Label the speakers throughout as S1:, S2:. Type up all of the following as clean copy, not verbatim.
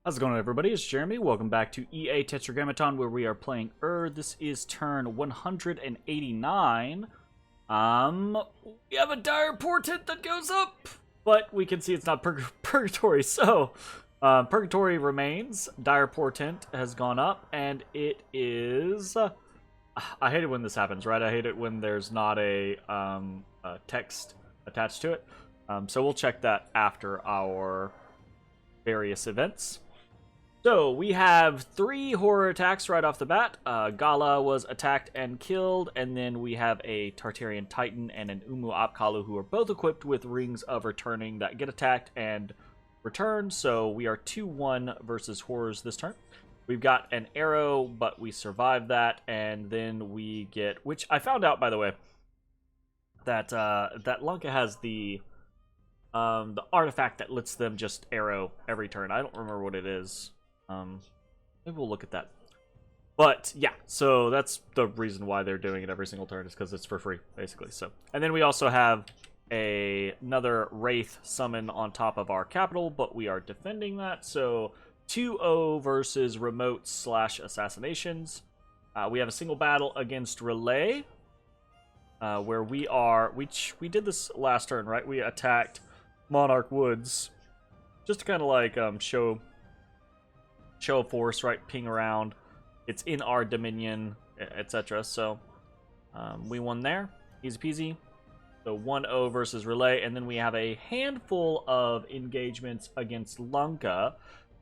S1: How's it going, everybody? It's Jeremy. Welcome back to EA Tetragrammaton, where we are playing This is turn 189. We have a dire portent that goes up, but we can see it's not purgatory. So, purgatory remains. Dire portent has gone up, and it is. I hate it when this happens, right? I hate it when there's not a text attached to it. So we'll check that after our various events. So, we have 3 horror attacks right off the bat. Gala was attacked and killed, and then we have a Tartarian Titan and an Umu Apkalu who are both equipped with Rings of Returning that get attacked and return. So, we are 2-1 versus horrors this turn. We've got an arrow, but we survive that, and then we get, which I found out, by the way, that that Lanka has the artifact that lets them just arrow every turn. I don't remember what it is. Maybe we'll look at that. But yeah, so that's the reason why they're doing it every single turn, is because it's for free, basically. So, and then we also have another Wraith summon on top of our capital, but we are defending that. So 2-0 versus remote / assassinations. We have a single battle against Relay, where we did this last turn, right? We attacked Monarch Woods just to kind of like show force, right? Ping around. It's in our dominion, etc. So we won there. Easy peasy. So 1-0 versus Relay. And then we have a handful of engagements against Lanka.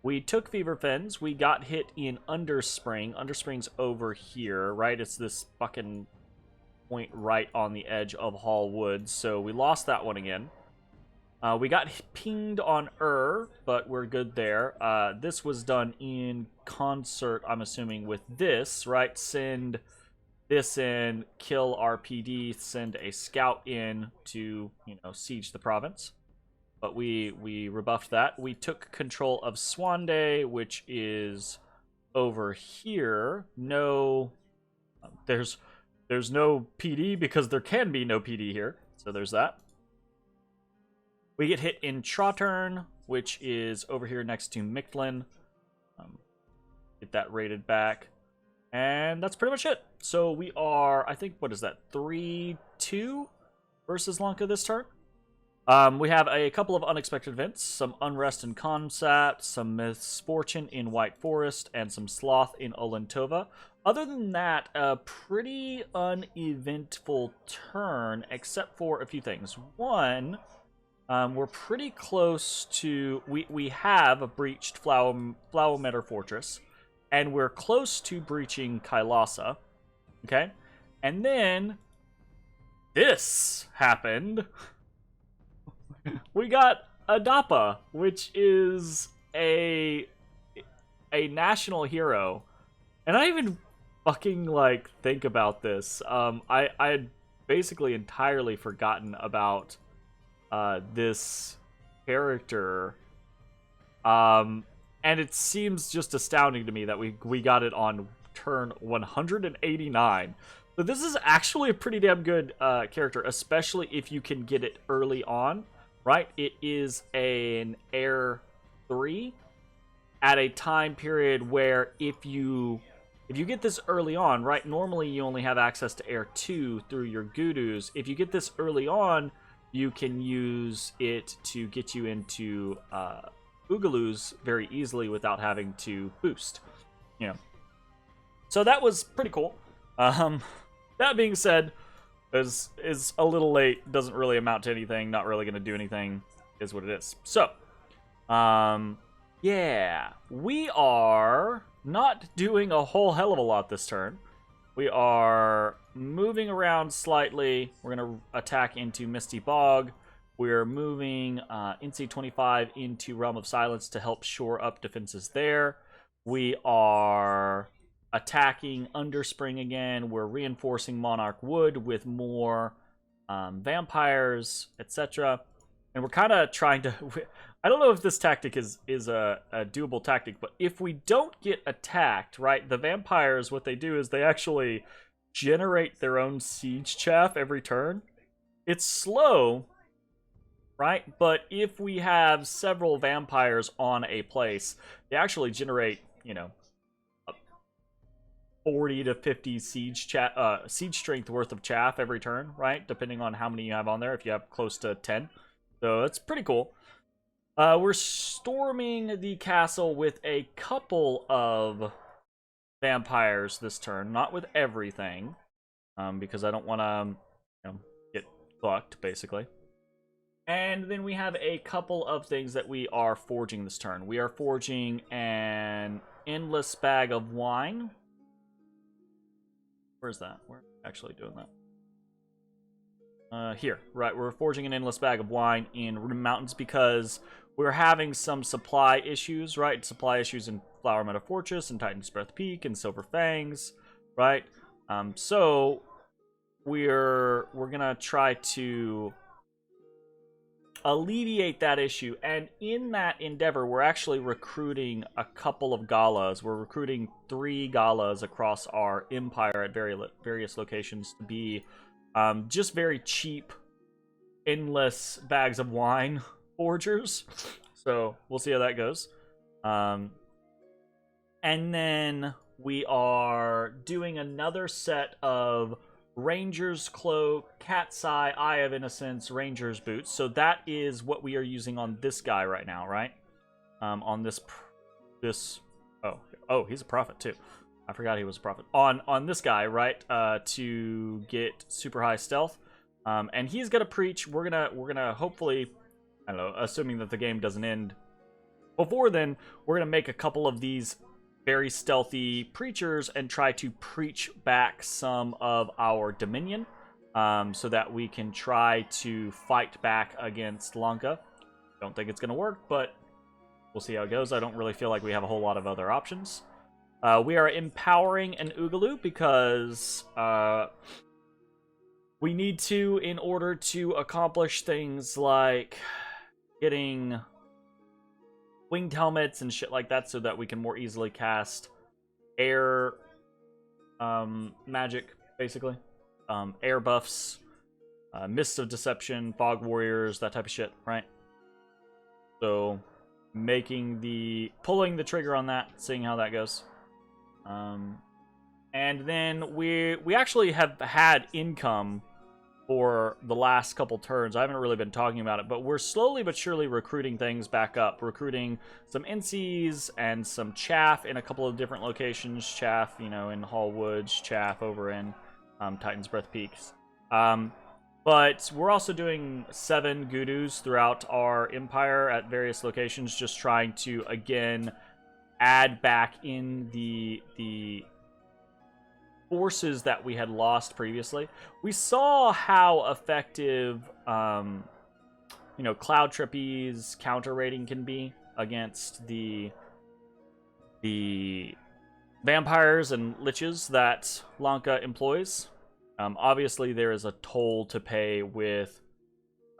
S1: We took Fever Fens. We got hit in Underspring. Underspring's over here, right? It's this fucking point right on the edge of Hall Woods. So we lost that one again. We got pinged on but we're good there. This was done in concert, I'm assuming, with this, right? Send this in, kill RPD, send a scout in to, siege the province. But we rebuffed that. We took control of Swande, which is over here. No, there's no PD because there can be no PD here. So there's that. We get hit in Trotturn, which is over here next to Mictlan. Get that rated back. And that's pretty much it. So we are, I think, what is that? 3-2 versus Lanka this turn. We have a couple of unexpected events. Some unrest in Concept, some misfortune in White Forest, and some sloth in Olentova. Other than that, a pretty uneventful turn, except for a few things. One, we're pretty close to... We have breached Flower Fortress, and we're close to breaching Kailasa. Okay? And then this happened. We got Adapa, which is a national hero. And I even fucking, think about this. I had basically entirely forgotten about this character, and it seems just astounding to me that we got it on turn 189. But this is actually a pretty damn good character, especially if you can get it early on, right? It is an Air 3 at a time period where if you get this early on, right? Normally you only have access to Air 2 through your Gudus. If you get this early on, you can use it to get you into Boogaloo's very easily without having to boost. So that was pretty cool. That being said, is a little late, doesn't really amount to anything, not really going to do anything, is what it is. So, yeah, we are not doing a whole hell of a lot this turn. We are moving around slightly. We're going to attack into Misty Bog. We're moving NC-25 into Realm of Silence to help shore up defenses there. We are attacking Underspring again. We're reinforcing Monarch Wood with more vampires, etc. And we're kind of trying to... I don't know if this tactic is a doable tactic, but if we don't get attacked, right, the vampires, what they do is they actually generate their own siege chaff every turn. It's slow, right? But if we have several vampires on a place, they actually generate, 40 to 50 siege strength worth of chaff every turn, right? Depending on how many you have on there, if you have close to 10. So it's pretty cool. We're storming the castle with a couple of vampires this turn, not with everything, because I don't want to get fucked, basically. And then we have a couple of things that we are forging this turn. We are forging an endless bag of wine. Where's that? We're actually doing that. Here, right. We're forging an endless bag of wine in Rim Mountains because we're having some supply issues, right? Supply issues in Flower Meadow Fortress and Titan's Breath Peak and Silver Fangs, right? So we're gonna try to alleviate that issue, and in that endeavor we're actually recruiting a couple of galas. We're recruiting 3 galas across our empire at various locations to be just very cheap endless bags of wine forgers. So we'll see how that goes. And then we are doing another set of Ranger's Cloak, Cat's Eye, Eye of Innocence, Ranger's Boots. So that is what we are using on this guy right now, right? On this oh, he's a prophet too. I forgot he was a prophet. On this guy, right? To get super high stealth. And he's gonna preach. We're gonna hopefully, I don't know, assuming that the game doesn't end before then, we're gonna make a couple of these very stealthy preachers and try to preach back some of our dominion, so that we can try to fight back against Lanka. Don't think it's going to work, but we'll see how it goes. I don't really feel like we have a whole lot of other options. We are empowering an Oogaloo because we need to in order to accomplish things like getting winged helmets and shit like that, so that we can more easily cast air magic, basically. Air buffs, Mist of Deception, Fog Warriors, that type of shit, right? So pulling the trigger on that, seeing how that goes. And then we actually have had income for the last couple turns. I haven't really been talking about it, but we're slowly but surely recruiting things back up. Recruiting some NCs and some chaff in a couple of different locations. Chaff, in Hallwoods, chaff over in Titan's Breath Peaks. But we're also doing 7 Gudus throughout our empire at various locations, just trying to, again, add back in the forces that we had lost previously. We saw how effective, Cloud Trippy's counter rating can be against the vampires and liches that Lanka employs. Obviously, there is a toll to pay with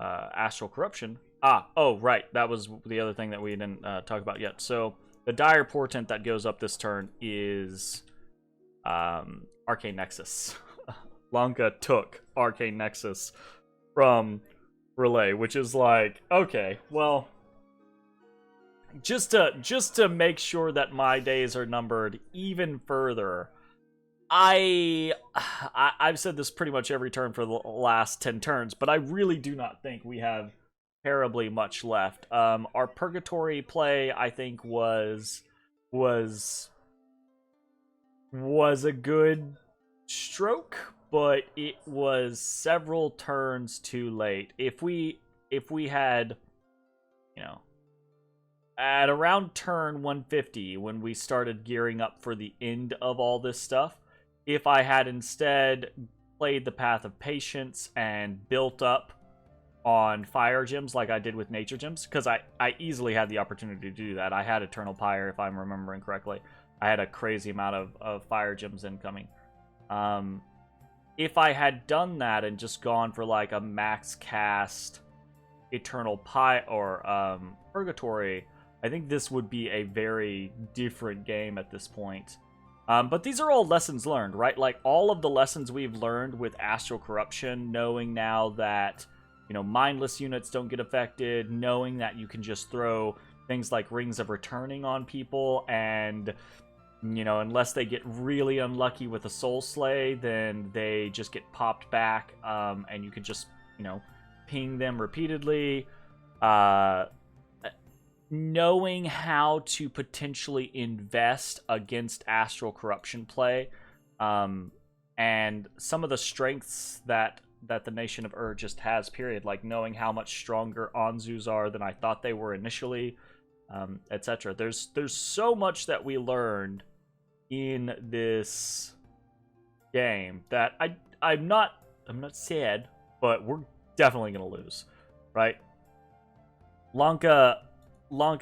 S1: astral corruption. Right. That was the other thing that we didn't talk about yet. So the dire portent that goes up this turn is Arcane Nexus. Lanka took Arcane Nexus from Relay, which is like, okay, well, just to make sure that my days are numbered even further, I've said this pretty much every turn for the last 10 turns, but I really do not think we have terribly much left. Our Purgatory play, I think, was a good stroke, but it was several turns too late. If we had, at around turn 150, when we started gearing up for the end of all this stuff, if I had instead played the path of patience and built up on fire gems like I did with nature gems, because I easily had the opportunity to do that. I had Eternal Pyre, if I'm remembering correctly. I had a crazy amount of fire gems incoming. If I had done that and just gone for like a max cast Eternal Pyre or Purgatory, I think this would be a very different game at this point. But these are all lessons learned, right? Like all of the lessons we've learned with Astral Corruption, knowing now that mindless units don't get affected, knowing that you can just throw things like Rings of Returning on people, and unless they get really unlucky with a Soul Slay, then they just get popped back, and you can just ping them repeatedly. Knowing how to potentially invest against Astral Corruption play, and some of the strengths that the Nation of just has, period, like knowing how much stronger Anzus are than I thought they were initially, etc. There's so much that we learned in this game that I'm not sad, but we're definitely gonna lose, right? Lanka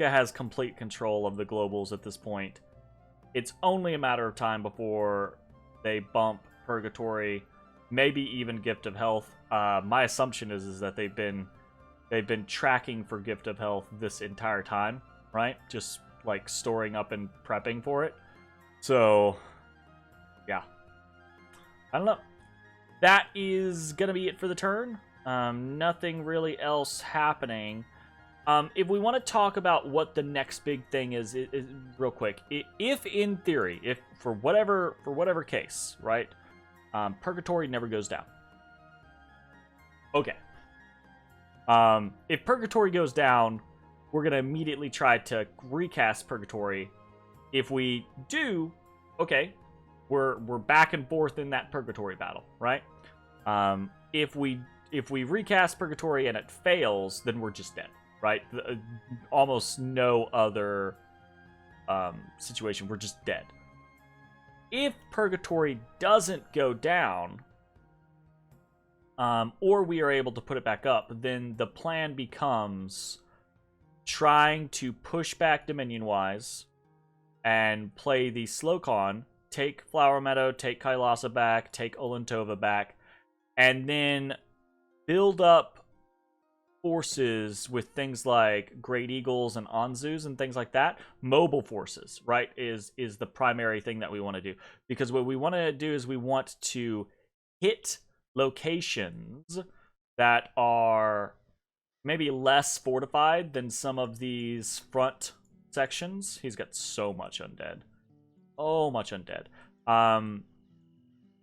S1: has complete control of the globals at this point. It's only a matter of time before they bump Purgatory, maybe even Gift of Health. My assumption is that they've been tracking for Gift of Health this entire time, right? Just like storing up and prepping for it. So, yeah. I don't know. That is gonna be it for the turn. Nothing really else happening. If we want to talk about what the next big thing is real quick, if in theory, if for whatever case, right, Purgatory never goes down. Okay. If Purgatory goes down, we're gonna immediately try to recast Purgatory. If we do, okay, we're back and forth in that Purgatory battle, right? If we recast Purgatory and it fails, then we're just dead. Right? Almost no other situation. We're just dead. If Purgatory doesn't go down, or we are able to put it back up, then the plan becomes trying to push back Dominion-wise and play the Slocon, take Flower Meadow, take Kailasa back, take Olentova back, and then build up forces with things like Great Eagles and Anzus and things like that. Mobile forces, right, is the primary thing that we want to do. Because what we want to do is we want to hit locations that are maybe less fortified than some of these front sections. He's got so much undead. Oh, much undead.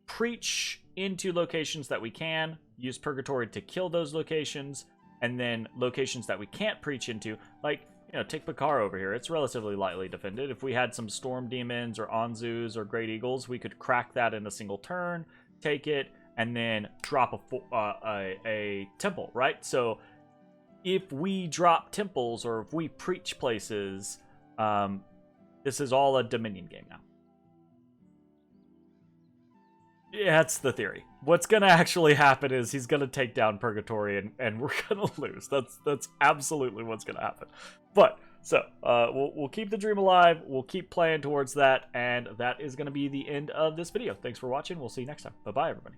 S1: Preach into locations that we can. Use Purgatory to kill those locations. And then locations that we can't preach into, like, take Bakar over here. It's relatively lightly defended. If we had some Storm Demons or Anzus or Great Eagles, we could crack that in a single turn, take it, and then drop a temple, right? So if we drop temples or if we preach places, this is all a Dominion game now. Yeah, that's the theory. What's gonna actually happen is he's gonna take down Purgatory and we're gonna lose. That's absolutely what's gonna happen. But so we'll keep the dream alive. We'll keep playing towards that, and that is gonna be the end of this video. Thanks for watching. We'll see you next time. Bye bye, everybody.